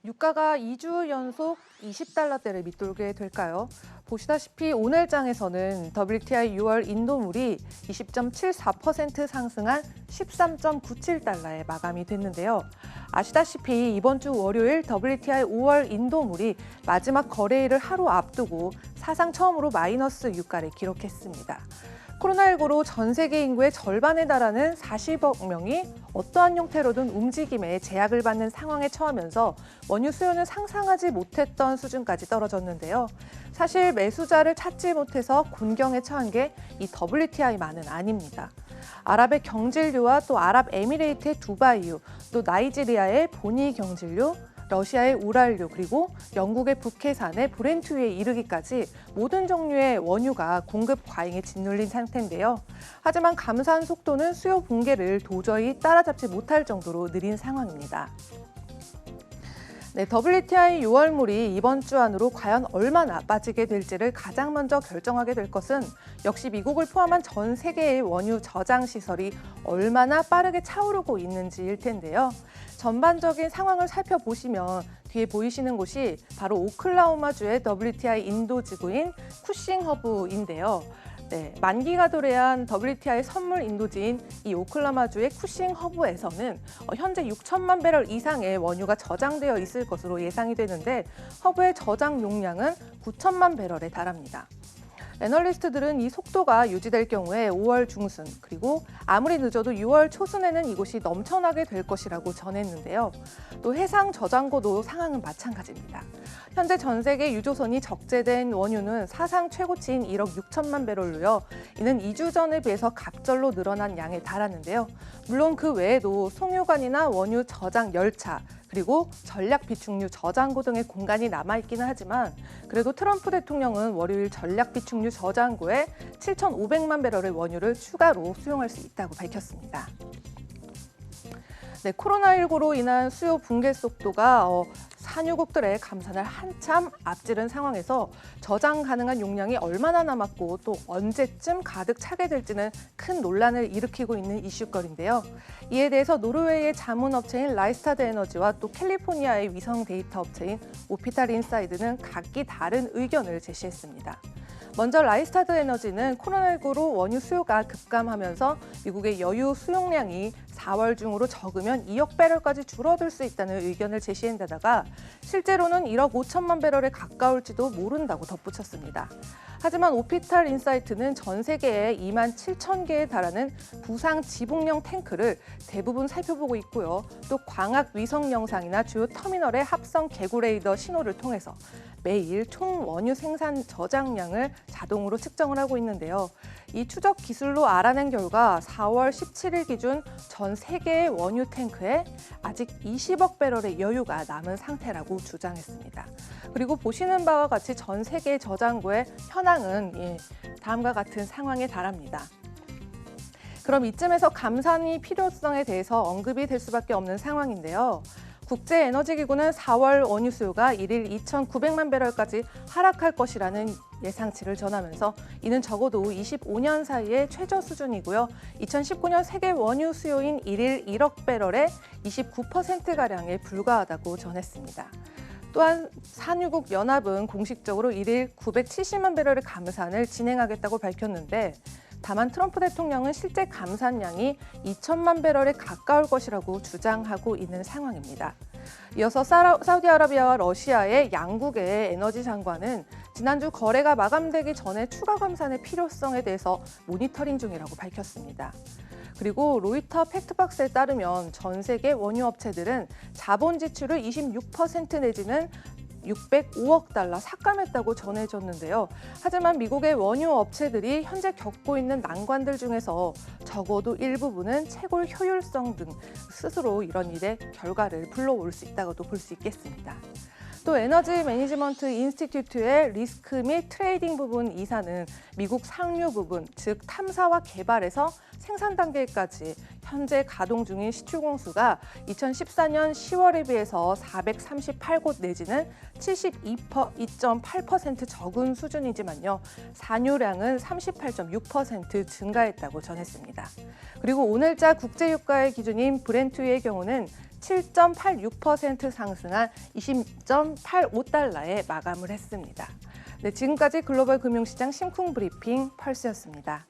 유가가 2주 연속 20달러대를 밑돌게 될까요? 보시다시피 오늘 장에서는 WTI 6월 인도물이 20.74% 상승한 13.97달러에 마감이 됐는데요. 아시다시피 이번 주 월요일 WTI 5월 인도물이 마지막 거래일을 하루 앞두고 사상 처음으로 마이너스 유가를 기록했습니다. 코로나19로 전 세계 인구의 절반에 달하는 40억 명이 어떠한 형태로든 움직임에 제약을 받는 상황에 처하면서 원유 수요는 상상하지 못했던 수준까지 떨어졌는데요. 사실 매수자를 찾지 못해서 곤경에 처한 게 이 WTI만은 아닙니다. 아랍의 경질유와 또 아랍에미레이트의 두바이유, 또 나이지리아의 보니 경질유, 러시아의 우랄유, 그리고 영국의 북해산의 브렌트유에 이르기까지 모든 종류의 원유가 공급 과잉에 짓눌린 상태인데요. 하지만 감산 속도는 수요 붕괴를 도저히 따라잡지 못할 정도로 느린 상황입니다. WTI 6월물이 이번 주 안으로 과연 얼마나 빠지게 될지를 가장 먼저 결정하게 될 것은 역시 미국을 포함한 전 세계의 원유 저장 시설이 얼마나 빠르게 차오르고 있는지일 텐데요. 전반적인 상황을 살펴보시면 뒤에 보이시는 곳이 바로 오클라호마주의 WTI 인도 지구인 쿠싱 허브인데요. 만기가 도래한 WTI 선물 인도지인 이 오클라호마주의 쿠싱 허브에서는 현재 6천만 배럴 이상의 원유가 저장되어 있을 것으로 예상이 되는데 허브의 저장 용량은 9천만 배럴에 달합니다. 애널리스트들은 이 속도가 유지될 경우에 5월 중순 그리고 아무리 늦어도 6월 초순에는 이곳이 넘쳐나게 될 것이라고 전했는데요. 또 해상 저장고도 상황은 마찬가지입니다. 현재 전 세계 유조선이 적재된 원유는 사상 최고치인 1억 6천만 배럴로요. 이는 2주 전에 비해서 갑절로 늘어난 양에 달하는데요. 물론 그 외에도 송유관이나 원유 저장 열차, 그리고 전략 비축유 저장고 등의 공간이 남아있기는 하지만 그래도 트럼프 대통령은 월요일 전략 비축유 저장고에 7,500만 배럴의 원유를 추가로 수용할 수 있다고 밝혔습니다. 코로나19로 인한 수요 붕괴 속도가 산유국들의 감산을 한참 앞지른 상황에서 저장 가능한 용량이 얼마나 남았고 또 언제쯤 가득 차게 될지는 큰 논란을 일으키고 있는 이슈거리인데요. 이에 대해서 노르웨이의 자문업체인 라이스타드 에너지와 또 캘리포니아의 위성 데이터 업체인 오피탈 인사이드는 각기 다른 의견을 제시했습니다. 먼저 라이스타드 에너지는 코로나19로 원유 수요가 급감하면서 미국의 여유 수용량이 4월 중으로 적으면 2억 배럴까지 줄어들 수 있다는 의견을 제시한 데다가 실제로는 1억 5천만 배럴에 가까울지도 모른다고 덧붙였습니다. 하지만 오피탈 인사이트는 전 세계에 2만 7천 개에 달하는 부상 지붕형 탱크를 대부분 살펴보고 있고요. 또 광학 위성 영상이나 주요 터미널의 합성 개구 레이더 신호를 통해서 매일 총 원유 생산 저장량을 자동으로 측정을 하고 있는데요. 이 추적 기술로 알아낸 결과 4월 17일 기준 전 세계의 원유 탱크에 아직 20억 배럴의 여유가 남은 상태라고 주장했습니다. 그리고 보시는 바와 같이 전 세계 저장고의 현황은 다음과 같은 상황에 달합니다. 그럼 이쯤에서 감산의 필요성에 대해서 언급이 될 수밖에 없는 상황인데요. 국제에너지기구는 4월 원유 수요가 1일 2,900만 배럴까지 하락할 것이라는 예상치를 전하면서 이는 적어도 25년 사이의 최저 수준이고요. 2019년 세계 원유 수요인 1일 1억 배럴의 29%가량에 불과하다고 전했습니다. 또한 산유국 연합은 공식적으로 1일 970만 배럴의 감산을 진행하겠다고 밝혔는데 다만 트럼프 대통령은 실제 감산량이 2천만 배럴에 가까울 것이라고 주장하고 있는 상황입니다. 이어서 사우디아라비아와 러시아의 양국의 에너지 장관은 지난주 거래가 마감되기 전에 추가 감산의 필요성에 대해서 모니터링 중이라고 밝혔습니다. 그리고 로이터 팩트박스에 따르면 전 세계 원유 업체들은 자본 지출을 26% 내지는 605억 달러 삭감했다고 전해졌는데요. 하지만 미국의 원유 업체들이 현재 겪고 있는 난관들 중에서 적어도 일부분은 채굴 효율성 등 스스로 이런 일의 결과를 불러올 수 있다고도 볼 수 있겠습니다. 또 에너지 매니지먼트 인스티튜트의 리스크 및 트레이딩 부분 이사는 미국 상류 부분, 즉 탐사와 개발에서 생산 단계까지 현재 가동 중인 시추공수가 2014년 10월에 비해서 438곳 내지는 72.8% 적은 수준이지만요. 산유량은 38.6% 증가했다고 전했습니다. 그리고 오늘자 국제유가의 기준인 브렌트유의 경우는 7.86% 상승한 20.85달러에 마감을 했습니다. 네, 지금까지 글로벌 금융시장 심쿵 브리핑 펄스였습니다.